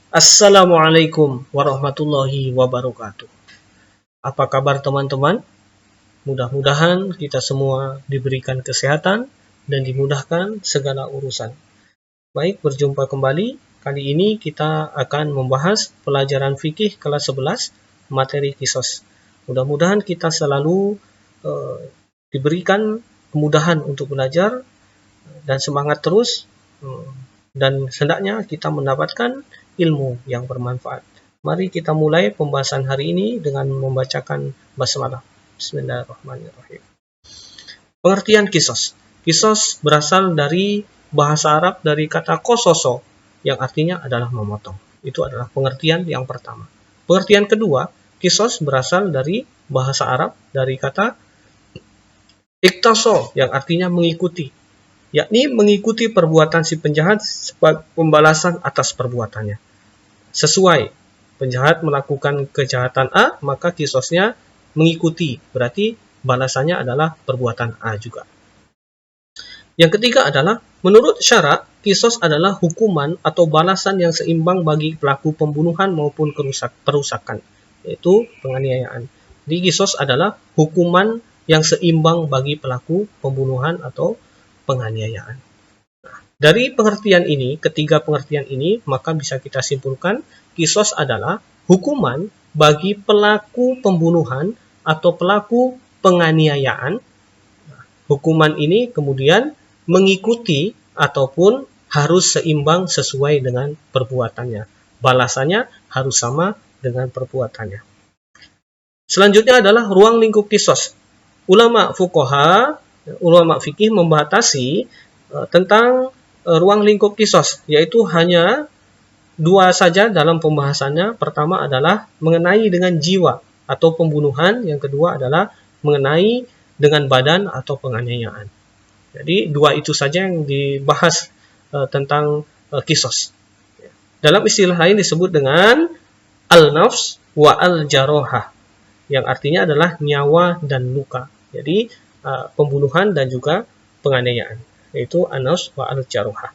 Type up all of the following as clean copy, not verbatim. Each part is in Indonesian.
Assalamualaikum warahmatullahi wabarakatuh. Apa kabar teman-teman? Mudah-mudahan kita semua diberikan kesehatan dan dimudahkan segala urusan. Baik, berjumpa kembali. Kali ini kita akan membahas pelajaran fikih kelas 11, materi kisos. Mudah-mudahan kita selalu diberikan kemudahan untuk belajar dan semangat terus, dan hendaknya kita mendapatkan ilmu yang bermanfaat. Mari kita mulai pembahasan hari ini dengan membacakan basmalah. Bismillahirrahmanirrahim. Pengertian kisos. Kisos berasal dari bahasa Arab dari kata kososo, yang artinya adalah memotong. Itu adalah pengertian yang pertama. Pengertian kedua, kisos berasal dari bahasa Arab dari kata iktaso, yang artinya mengikuti, yakni mengikuti perbuatan si penjahat sebagai pembalasan atas perbuatannya. Sesuai, penjahat melakukan kejahatan A, maka kisosnya mengikuti, berarti balasannya adalah perbuatan A juga. Yang ketiga adalah, menurut syarak, kisos adalah hukuman atau balasan yang seimbang bagi pelaku pembunuhan maupun perusakan, yaitu penganiayaan. Jadi kisos adalah hukuman yang seimbang bagi pelaku pembunuhan atau penganiayaan. Dari pengertian ini, ketiga pengertian ini, maka bisa kita simpulkan kisos adalah hukuman bagi pelaku pembunuhan atau pelaku penganiayaan. Hukuman ini kemudian mengikuti ataupun harus seimbang sesuai dengan perbuatannya. Balasannya harus sama dengan perbuatannya. Selanjutnya adalah ruang lingkup kisos. Ulama fuqaha, ulama fikih membatasi tentang ruang lingkup kisos, yaitu hanya dua saja dalam pembahasannya. Pertama adalah mengenai dengan jiwa atau pembunuhan, yang kedua adalah mengenai dengan badan atau penganiayaan. Jadi dua itu saja yang dibahas tentang kisos. Dalam istilah lain disebut dengan al-nafs wa al-jarohah, yang artinya adalah nyawa dan luka. Jadi pembunuhan dan juga penganiayaan, yaitu an-nafs wa al-jarohah.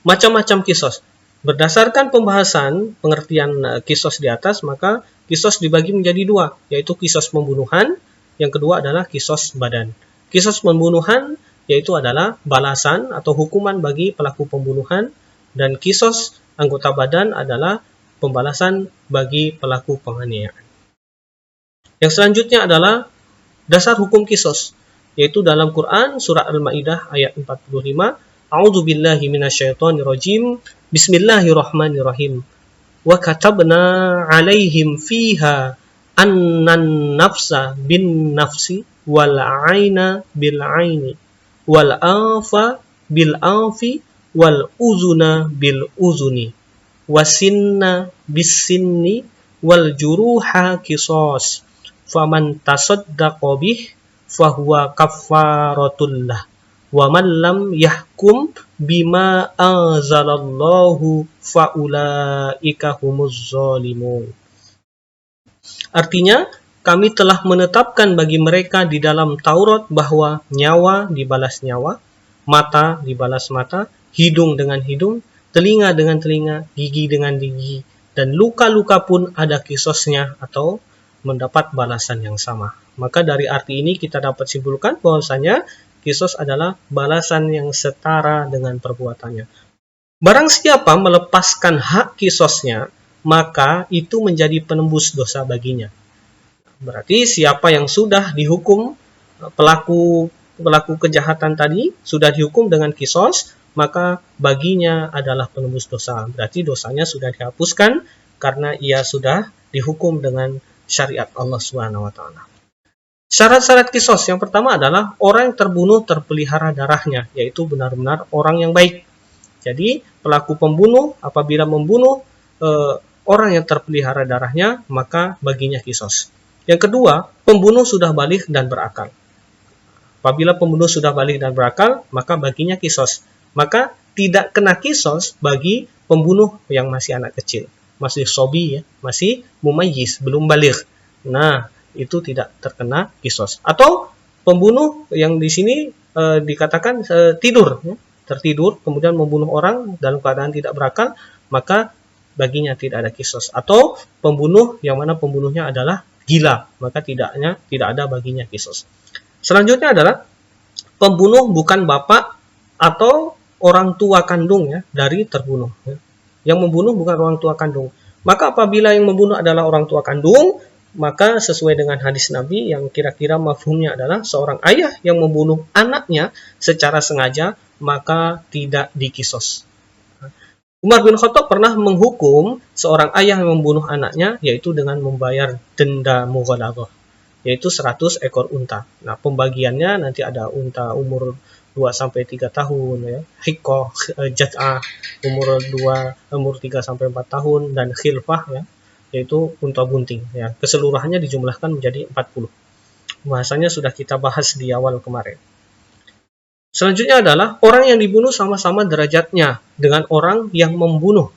Macam-macam kisos. Berdasarkan pembahasan pengertian kisos di atas, maka kisos dibagi menjadi dua, yaitu kisos pembunuhan, yang kedua adalah kisos badan. Kisos pembunuhan yaitu adalah balasan atau hukuman bagi pelaku pembunuhan, dan kisos anggota badan adalah pembalasan bagi pelaku penganiayaan. Yang selanjutnya adalah dasar hukum kisos, yaitu dalam Quran surah Al-Maidah ayat 45, A'udzubillahi minasyaitonirrajim, Bismillahirrahmanirrahim. Wa katabna 'alaihim fiha annan nafsa bin nafsi wal 'aina bil 'aini wal anfa bil anfi wal uzuna bil uzuni wasinna bis sinni wal juruha qisas. Faman tasaddaqa bih fahuwa kaffaratul lah, wa man lam yahkum bima anzalallahu faulaika humuz zalimun. Artinya, kami telah menetapkan bagi mereka di dalam Taurat bahwa nyawa dibalas nyawa, mata dibalas mata, hidung dengan hidung, telinga dengan telinga, gigi dengan gigi, dan luka-luka pun ada kisosnya atau mendapat balasan yang sama. Maka dari arti ini kita dapat simpulkan bahwasanya kisos adalah balasan yang setara dengan perbuatannya. Barang siapa melepaskan hak kisosnya, maka itu menjadi penembus dosa baginya. Berarti siapa yang sudah dihukum pelaku kejahatan tadi, sudah dihukum dengan kisos, maka baginya adalah penembus dosa. Berarti dosanya sudah dihapuskan karena ia sudah dihukum dengan syariat Allah SWT. Syarat-syarat kisos yang pertama adalah orang yang terbunuh terpelihara darahnya, yaitu benar-benar orang yang baik. Jadi pelaku pembunuh apabila membunuh orang yang terpelihara darahnya, maka baginya kisos. Yang kedua, pembunuh sudah baligh dan berakal. Apabila pembunuh sudah baligh dan berakal, maka baginya kisos. Maka tidak kena kisos bagi pembunuh yang masih anak kecil, masih sobi, ya, masih mumayyiz, belum baligh. Nah, itu tidak terkena kisos. Atau pembunuh yang di sini dikatakan tidur, ya, tertidur kemudian membunuh orang dalam keadaan tidak berakal, maka baginya tidak ada kisos. Atau pembunuh yang mana pembunuhnya adalah gila, maka tidak ada baginya kisos. Selanjutnya adalah pembunuh bukan bapak atau orang tua kandung ya dari terbunuh. Yang membunuh bukan orang tua kandung. Maka apabila yang membunuh adalah orang tua kandung, maka sesuai dengan hadis Nabi yang kira-kira mafhumnya adalah seorang ayah yang membunuh anaknya secara sengaja, maka tidak dikisos. Umar bin Khattab pernah menghukum seorang ayah yang membunuh anaknya, yaitu dengan membayar denda mughalaghah, yaitu 100 ekor unta. Nah, pembagiannya nanti ada unta umur 2-3 tahun ya, hikoh, jat'ah umur 3-4 tahun, dan khilfah ya, yaitu unta bunting ya. Keseluruhannya dijumlahkan menjadi 40. Bahasanya sudah kita bahas di awal kemarin. Selanjutnya adalah orang yang dibunuh sama-sama derajatnya dengan orang yang membunuh.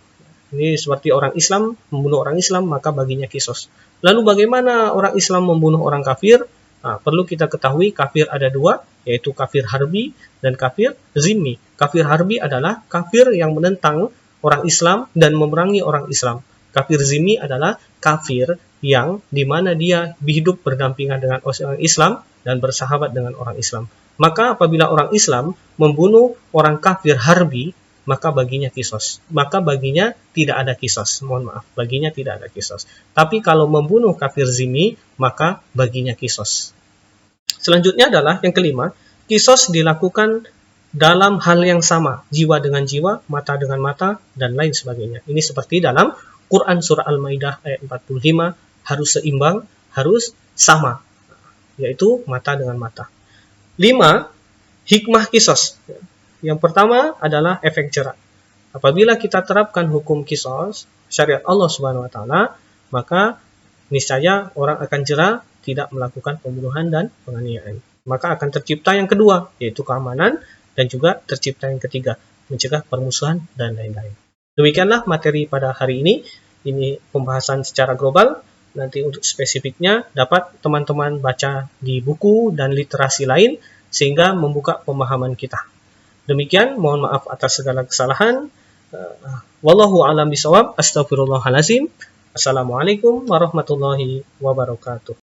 Ini seperti orang Islam membunuh orang Islam, maka baginya kisos. Lalu bagaimana orang Islam membunuh orang kafir? Nah, perlu kita ketahui kafir ada dua, yaitu kafir harbi dan kafir zimmi. Kafir harbi adalah kafir yang menentang orang Islam dan memerangi orang Islam. Kafir zimmi adalah kafir yang dimana dia hidup berdampingan dengan orang Islam dan bersahabat dengan orang Islam. Maka apabila orang Islam membunuh orang kafir harbi, maka baginya kisos. Maka baginya tidak ada kisos. Mohon maaf, baginya tidak ada kisos. Tapi kalau membunuh kafir zimmi, maka baginya kisos. Selanjutnya adalah yang kelima, kisos dilakukan dalam hal yang sama, jiwa dengan jiwa, mata dengan mata, dan lain sebagainya. Ini seperti dalam Quran Surah Al-Maidah ayat 45, harus seimbang, harus sama, yaitu mata dengan mata. 5. Hikmah kisos. Yang pertama adalah efek jerah. Apabila kita terapkan hukum kisos, syariat Allah Subhanahu wa taala, maka niscaya orang akan jerah, tidak melakukan pembunuhan dan penganiayaan. Maka akan tercipta yang kedua, yaitu keamanan, dan juga tercipta yang ketiga, mencegah permusuhan dan lain-lain. Demikianlah materi pada hari ini. Ini pembahasan secara global. Nanti untuk spesifiknya dapat teman-teman baca di buku dan literasi lain sehingga membuka pemahaman kita. Demikian, mohon maaf atas segala kesalahan. Wallahu a'lam bishawab. Astaghfirullahalazim. Assalamualaikum warahmatullahi wabarakatuh.